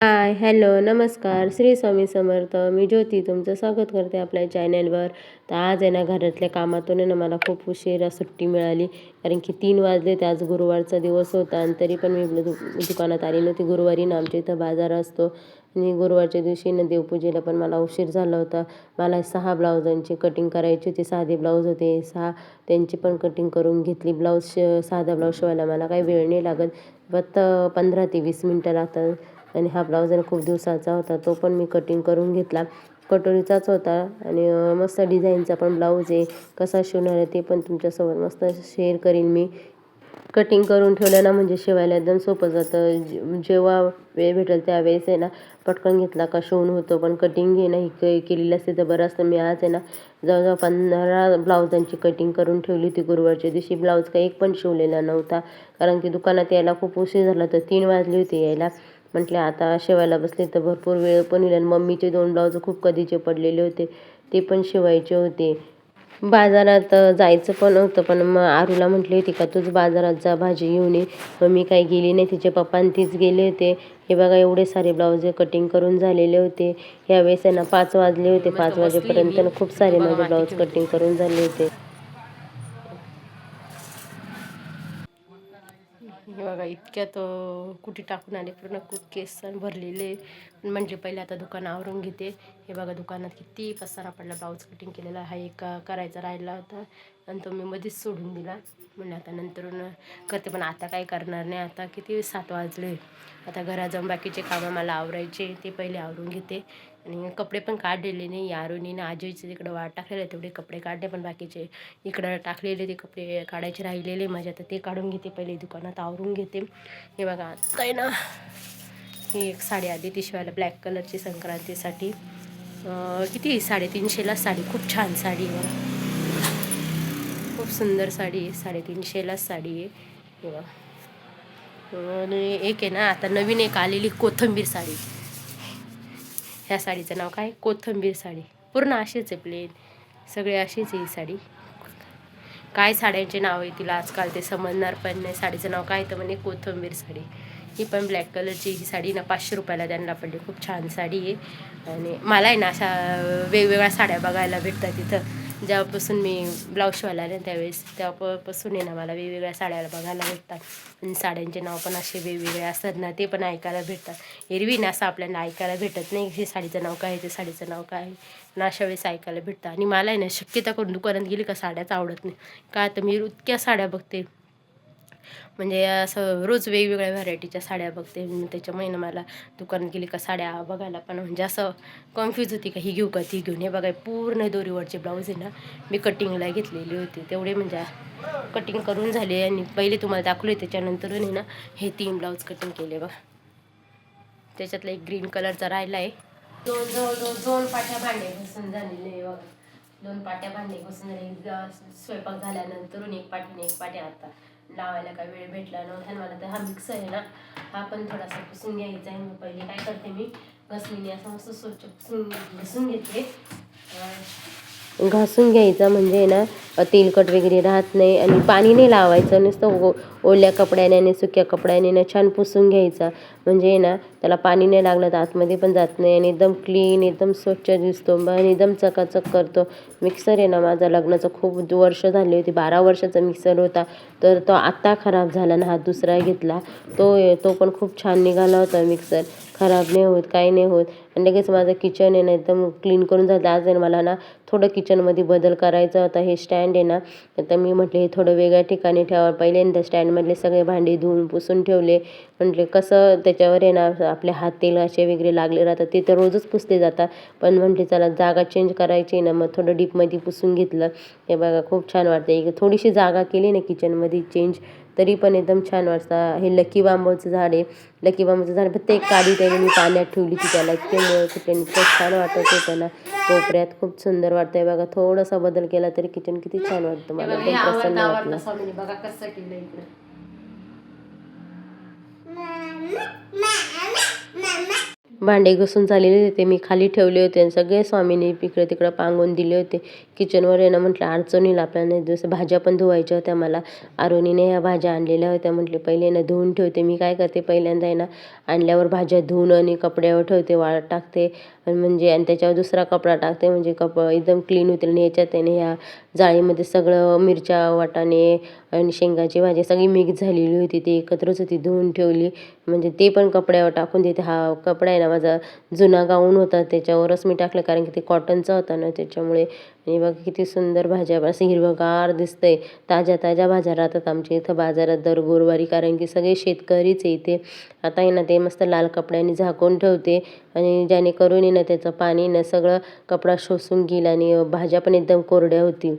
हाय, hello, नमस्कार. श्री स्वामी समर्थ. मी ज्योती तुमचं स्वागत करते आपल्या चॅनलवर. तर आज आहे ना, घरातल्या कामातून आहे ना, मला खूप उशिरा सुट्टी मिळाली. कारण की 3 वाजले ते. आज गुरुवारचा दिवस होता आणि तरी पण मी दुकानात आली नव्हती. गुरुवारी ना आमच्या इथं बाजार असतो आणि गुरुवारच्या दिवशी ना देवपूजेला पण मला उशीर झाला होता. मला 6 ब्लाउजांची कटिंग करायची होती. साधे ब्लाऊज होते 6, त्यांची पण कटिंग करून घेतली. साधा ब्लाऊज शिवायला मला काही वेळ नाही लागत. फक्त 15 ते 20 मिनटं लागतात. आणि हा ब्लाऊज खूप दिवसाचा होता, तो पण मी कटिंग करून घेतला. कटोरीचाच होता आणि मस्त डिझाईनचा पण ब्लाऊज आहे. कसा शिवणार आहे ते पण तुमच्यासोबत मस्त शेअर करीन मी. कटिंग करून ठेवलं ना म्हणजे शिवायला एकदम सोपं जातं. जेव्हा वेळ भेटेल त्यावेळेस आहे ना, पटकन घेतला का शिवून होतो. पण कटिंग आहे ना ही केलेली असते तर बरं असतं. मी आज आहे ना जवळजवळ 15 ब्लाउजांची कटिंग करून ठेवली होती. गुरुवारच्या दिवशी ब्लाऊज काही एक पण शिवलेला नव्हता. कारण की दुकानात यायला खूप उशीर झाला तर 3 वाजले होते यायला. म्हटले आता शिवायला बसले तर भरपूर वेळ पण होईल आणि मम्मीचे 2 ब्लाऊज खूप कधीचे पडलेले होते, ते पण शिवायचे होते. बाजारात जायचं पण होतं, पण मग आरूला म्हटली होती का तूच बाजारात जा, भाजी घेऊन ये. मग मी काही गेली नाही. तिचे पप्पा आणि तीच गेले होते. हे बघा एवढे सारे ब्लाऊज कटिंग करून झालेले होते. यावेळेस आहे ना 5 वाजले होते. 5 वाजेपर्यंत ना खूप सारे माझे ब्लाऊज कटिंग करून झाले होते. हे बघा इतक्यात कुठे टाकून आले, पूर्ण केस भरलेले. म्हणजे पहिले आता दुकान आवरून घेते. हे बघा दुकानात किती पसारा पडला. ब्लाऊज कटिंग केलेला हा एक करायचा राहिला होता आणि तो मी मध्येच सोडून दिला. म्हणजे आता नंतरून करते, पण आता काय करणार नाही. आता किती 7 वाजले. आता घरात जाऊन बाकीचे कामं मला आवरायचे, ते पहिले आवरून घेते. आणि कपडे पण काढलेले नाही. यारूनी ना आजीचे तिकडं वाट टाकलेले तेवढे कपडे काढले, पण बाकीचे इकडं टाकलेले ते कपडे काढायचे राहिलेले माझे. आता ते काढून घेते, पहिले दुकानात आवरून घेते. हे बघा आता आहे ना, ही एक साडी आली ती शिवायला ब्लॅक कलरची संक्रांतीसाठी. किती 350लाच साडी. खूप छान साडी आहे बघा, खूप सुंदर साडी आहे. 350लाच साडी आहे. हे बघा. आणि एक आहे ना आता नवीन एक आलेली कोथिंबीर साडी. ह्या साडीचं नाव काय? कोथिंबीर साडी. पूर्ण अशीच आहे, प्लेन सगळे अशीच आहे ही साडी. काय साड्यांचे नाव आहे तिला आजकाल ते समजणार पण नाही. साडीचं नाव काय तर म्हणे कोथिंबीर साडी. ही पण ब्लॅक कलरची. ही साडी ना 500 रुपयाला त्यांना पडली. खूप छान साडी आहे. आणि मला आहे ना अशा वेगवेगळ्या साड्या बघायला भेटतात तिथं. जेव्हापासून मी ब्लाऊज शिवायला आले त्यावेळेस, तेव्हापासून आहे ना मला वेगवेगळ्या साड्या बघायला भेटतात. आणि साड्यांचे नाव पण असे वेगवेगळे असतात ना, ते पण ऐकायला भेटतात. एरवी ना असं आपल्याला ऐकायला भेटत नाही हे साडीचं नाव काय, ते साडीचं नाव काय ना, अशा वेळेस ऐकायला भेटतं. आणि मला आहे ना शक्यता करून दुकानात गेली का साड्याच आवडत नाही. का तर मी इतक्या साड्या बघते, म्हणजे असं रोज वेगवेगळ्या व्हरायटीच्या साड्या बघते. त्याच्यामुळे ना मला दुकानात गेली का साड्या बघायला पण म्हणजे असं कन्फ्यूज होती का ही घेऊ का ती घेऊन. हे बघा पूर्ण दोरीवरचे ब्लाऊज आहे ना, मी कटिंगला घेतलेले होते. तेवढे म्हणजे कटिंग करून झाले आणि पहिले तुम्हाला दाखवले. त्याच्यानंतर आहे ना हे 3 ब्लाऊज कटिंग केले बघा. त्याच्यातला एक ग्रीन कलरचा राहिला आहे. जवळजवळ 2 पाट्या भांडे घासून झालेले बघा. 2 पाट्या भांडे घासून झाले. स्वयंपाक झाल्यानंतरून एक पाट्या आता लावायला काय वेळ भेटला नव्हता मला. तर हा मिक्सर आहे ना, हा पण थोडासा पुसून घ्यायचा आहे. मग पहिले काय करते मी, घसणीने असं मस्त स्वच्छ घासून घेते. घासून घ्यायचा म्हणजे ना तेलकट वगैरे राहत नाही. आणि पाणी नाही लावायचं, नुसतं ओल्या कपड्याने आणि सुक्या कपड्याने ना छान पुसून घ्यायचा. म्हणजे ना त्याला पाणी नाही लागलं तर आतमध्ये पण जात नाही आणि एकदम क्लीन, एकदम स्वच्छ दिसतो आणि एकदम चकाचक करतो. मिक्सर आहे ना माझा लग्नाचं खूप वर्ष झाली होती. 12 वर्षाचा मिक्सर होता. तर तो आत्ता खराब झाला ना, हा दुसरा घेतला. तो पण खूप छान निघाला होता मिक्सर. खराब नाही होत, काही नाही होत. आणि लगेच माझं किचन आहे ना एकदम क्लीन करून झालं. आज आहे मला ना थोडं किचनमध्ये बदल करायचा होता. हे स्टँड आहे ना, तर मी म्हटले हे थोडं वेगळ्या ठिकाणी ठेवा. पहिल्यांदा स्टँडमधले सगळे भांडी धुवून पुसून ठेवले. म्हटले कसं त्याच्यावर आहे ना आपले हात तेलाचे वगैरे लागले राहतात, ते तर रोजच पुसले जातात. पण म्हटले चला जागा चेंज करायची ना, मग थोडं डीपमध्ये पुसून घेतलं. हे बघा खूप छान वाटतं. थोडीशी जागा केली ना किचनमध्ये चेंज, तरी पण एकदम छान वाटतं. हे लकी बांबूचं झाड आहे. लकी बांबूचं झाड फक्त एक काडी त्याने मी पाण्यात ठेवली होती त्याला. इतके इतकं छान वाटत होतं ना कोपऱ्यात. खूप सुंदर वाटतंय बघा. थोडासा बदल केला तरी किचन किती छान वाटतं. मला एकदम प्रसन्न वाटलं. बघा कसं केलं इकडं. भांडे घासून झालेले होते, मी खाली ठेवले होते आणि सगळे स्वामींनी इकडं तिकडं पांगून दिले होते. किचनवर आहे ना, म्हटलं अडचण येईल आपल्याला, जसं भाज्या पण धुवायच्या होत्या मला. आरुणीने ह्या भाज्या आणलेल्या होत्या, म्हटले पहिले ना धुवून ठेवते. मी काय करते, पहिल्यांदा आहे ना आणल्यावर भाज्या धुवून आणि कपड्यावर ठेवते, वाळत टाकते आणि त्याच्यावर दुसरा कपडा टाकते, म्हणजे एकदम क्लीन होतील. आणि ह्याच्यात आहे ना ह्या जाळीमध्ये सगळं मिरच्या, वाटाणे आणि शेंगाची भाजी सगळी मिक्स झालेली होती, ती एकत्रच होती, धुवून ठेवली. म्हणजे ते पण कपड्यावर टाकून देते. हा कपडा आहे ना माझा जुना गाऊन होता, त्याच्यावरच मी टाकलं, कारण की ते कॉटनचा होता ना, त्याच्यामुळे. आणि बघा किती सुंदर भाज्या, असं हिरवंगार दिसतंय. ताज्या ताज्या भाज्या राहतात आमच्या इथं बाजारात दर गुरुवारी, कारण की सगळे शेतकरीच आहे इथे. आता आहे ना ते मस्त लाल कपड्याने झाकून ठेवते, आणि जेणेकरून आहे ना त्याचं पाणी ना सगळं कपडा शोषून घेईल आणि भाज्या पण एकदम कोरड्या होतील.